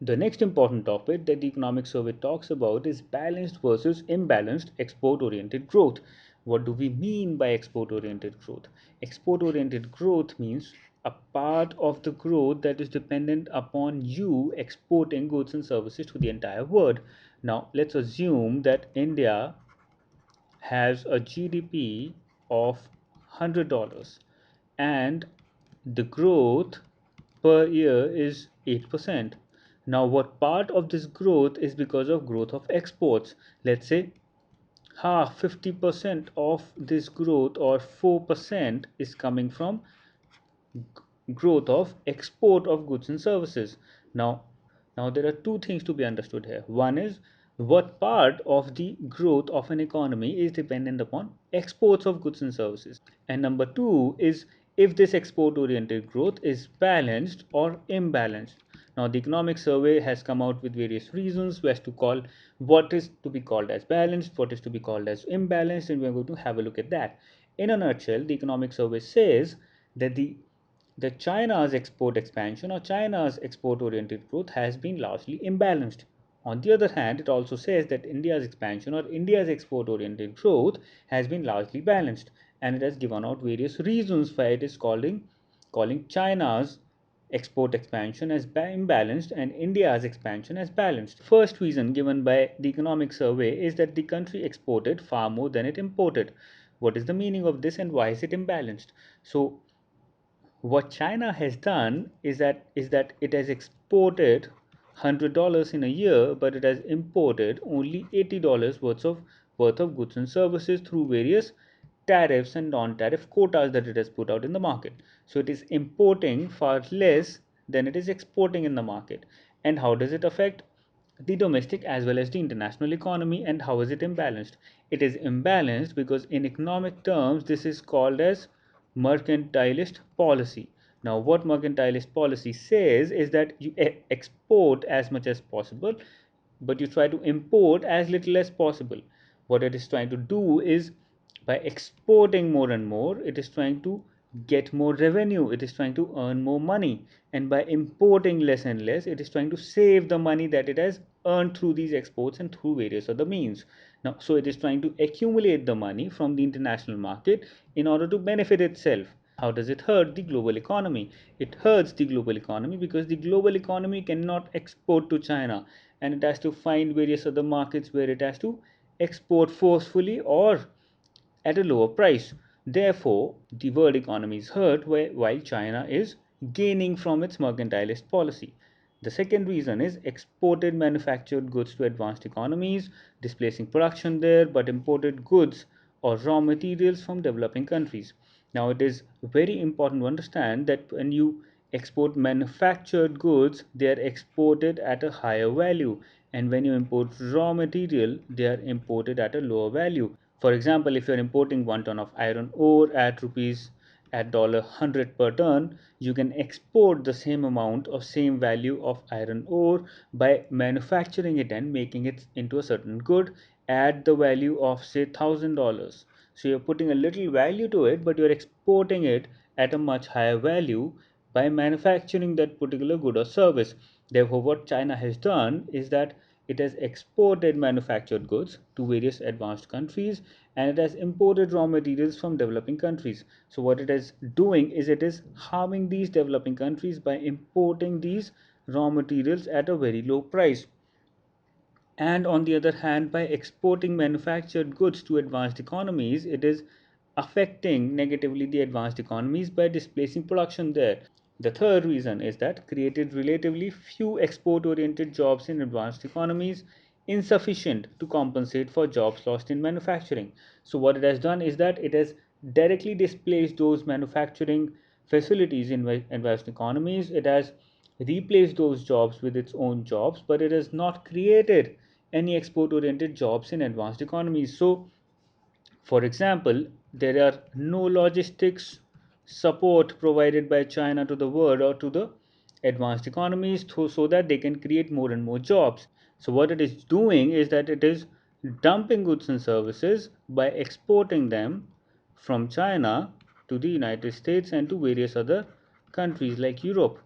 The next important topic that the economic survey talks about is balanced versus imbalanced export-oriented growth. What do we mean by export-oriented growth? Export-oriented growth means a part of the growth that is dependent upon you exporting goods and services to the entire world. Now, let's assume that India has a GDP of $100 and the growth per year is 8%. Now, what part of this growth is because of growth of exports? Let's say half 50% of this growth or 4% is coming from growth of export of goods and services. Now there are two things to be understood here. One is what part of the growth of an economy is dependent upon exports of goods and services. And number two is if this export oriented growth is balanced or imbalanced. Now the economic survey has come out with various reasons as to call what is to be called as balanced, what is to be called as imbalanced, and we are going to have a look at that. In a nutshell, the economic survey says that the China's export expansion or China's export oriented growth has been largely imbalanced. On the other hand, it also says that India's expansion or India's export oriented growth has been largely balanced, and it has given out various reasons why it is calling China's export expansion as imbalanced and India's expansion as balanced. First reason given by the economic survey is that the country exported far more than it imported. What is the meaning of this and why is it imbalanced? So what China has done is that it has exported $100 in a year, but it has imported only $80 worth of goods and services through various tariffs and non-tariff quotas that it has put out in the market. So it is importing far less than it is exporting in the market. And how does it affect the domestic as well as the international economy, and how is it imbalanced? It is imbalanced because in economic terms this is called as mercantilist policy. Now what mercantilist policy says is that you export as much as possible but you try to import as little as possible. What it is trying to do is by exporting more and more, it is trying to get more revenue, it is trying to earn more money, and by importing less and less, it is trying to save the money that it has earned through these exports and through various other means. Now, so it is trying to accumulate the money from the international market in order to benefit itself. How does it hurt the global economy? It hurts the global economy because the global economy cannot export to China and it has to find various other markets where it has to export forcefully or at a lower price. Therefore, the world economy is hurt while China is gaining from its mercantilist policy. The second reason is exported manufactured goods to advanced economies, displacing production there, but imported goods or raw materials from developing countries. Now, it is very important to understand that when you export manufactured goods, they are exported at a higher value, and when you import raw material, they are imported at a lower value. For example, if you are importing 1 ton of iron ore at rupees at $100 per ton, you can export the same amount or same value of iron ore by manufacturing it and making it into a certain good at the value of say $1,000. So you're putting a little value to it, but you're exporting it at a much higher value by manufacturing that particular good or service. Therefore, what China has done is that it has exported manufactured goods to various advanced countries and it has imported raw materials from developing countries. So what it is doing is it is harming these developing countries by importing these raw materials at a very low price, and on the other hand by exporting manufactured goods to advanced economies it is affecting negatively the advanced economies by displacing production there. The third reason is that created relatively few export oriented jobs in advanced economies, insufficient to compensate for jobs lost in manufacturing. So what it has done is that it has directly displaced those manufacturing facilities in advanced economies. It has replaced those jobs with its own jobs, but it has not created any export oriented jobs in advanced economies. So for example, there are no logistics support provided by China to the world or to the advanced economies so that they can create more and more jobs. So what it is doing is that it is dumping goods and services by exporting them from China to the United States and to various other countries like Europe.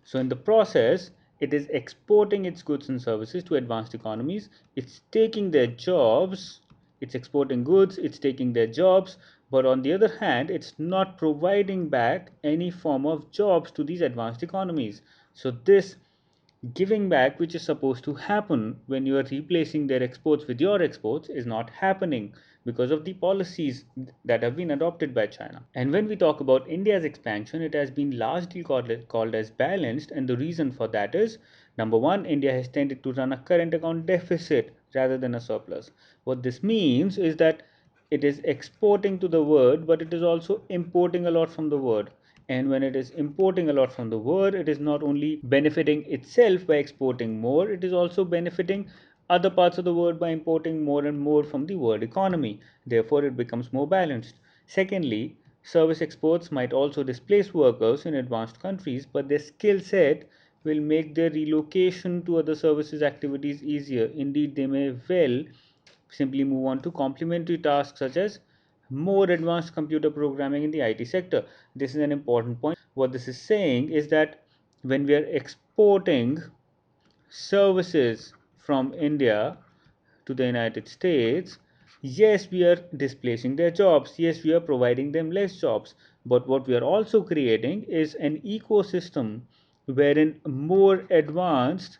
So in the process, It is exporting its goods and services to advanced economies. It's taking their jobs, it's exporting goods, it's taking their jobs, but on the other hand, it's not providing back any form of jobs to these advanced economies. So, this giving back, which is supposed to happen when you are replacing their exports with your exports, is not happening because of the policies that have been adopted by China. And when we talk about India's expansion, it has been largely called as balanced, and the reason for that is number one, India has tended to run a current account deficit rather than a surplus. What this means is that it is exporting to the world, but it is also importing a lot from the world. And when it is importing a lot from the world, it is not only benefiting itself by exporting more, it is also benefiting other parts of the world by importing more and more from the world economy. Therefore, it becomes more balanced. Secondly, service exports might also displace workers in advanced countries, but their skill set will make their relocation to other services activities easier. Indeed, they may well simply move on to complementary tasks such as more advanced computer programming in the IT sector. This is an important point. What this is saying is that when we are exporting services from India to the United States, yes, we are displacing their jobs, yes, we are providing them less jobs, but what we are also creating is an ecosystem wherein more advanced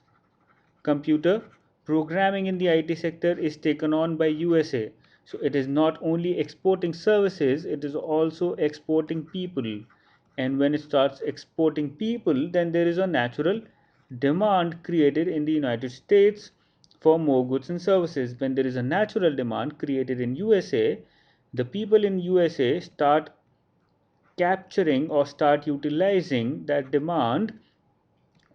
computer programming in the IT sector is taken on by USA. So it is not only exporting services, it is also exporting people. And when it starts exporting people, then there is a natural demand created in the United States for more goods and services. When there is a natural demand created in USA, the people in USA start capturing or start utilizing that demand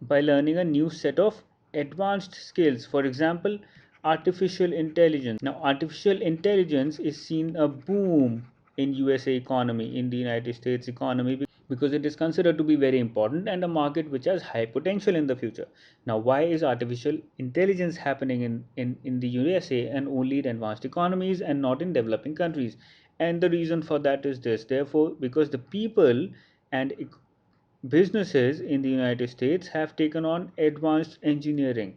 by learning a new set of advanced skills. For example, artificial intelligence. Now, artificial intelligence is seen a boom in USA economy, in the United States economy, because it is considered to be very important and a market which has high potential in the future. Now, why is artificial intelligence happening in the USA and only in advanced economies and not in developing countries? And the reason for that is this: therefore, because the people and businesses in the United States have taken on advanced engineering,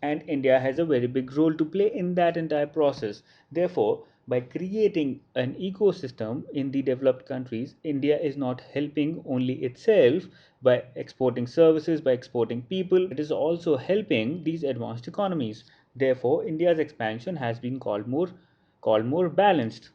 and India has a very big role to play in that entire process. Therefore, by creating an ecosystem in the developed countries, India is not helping only itself by exporting services, by exporting people, it is also helping these advanced economies. Therefore, India's expansion has been called more balanced.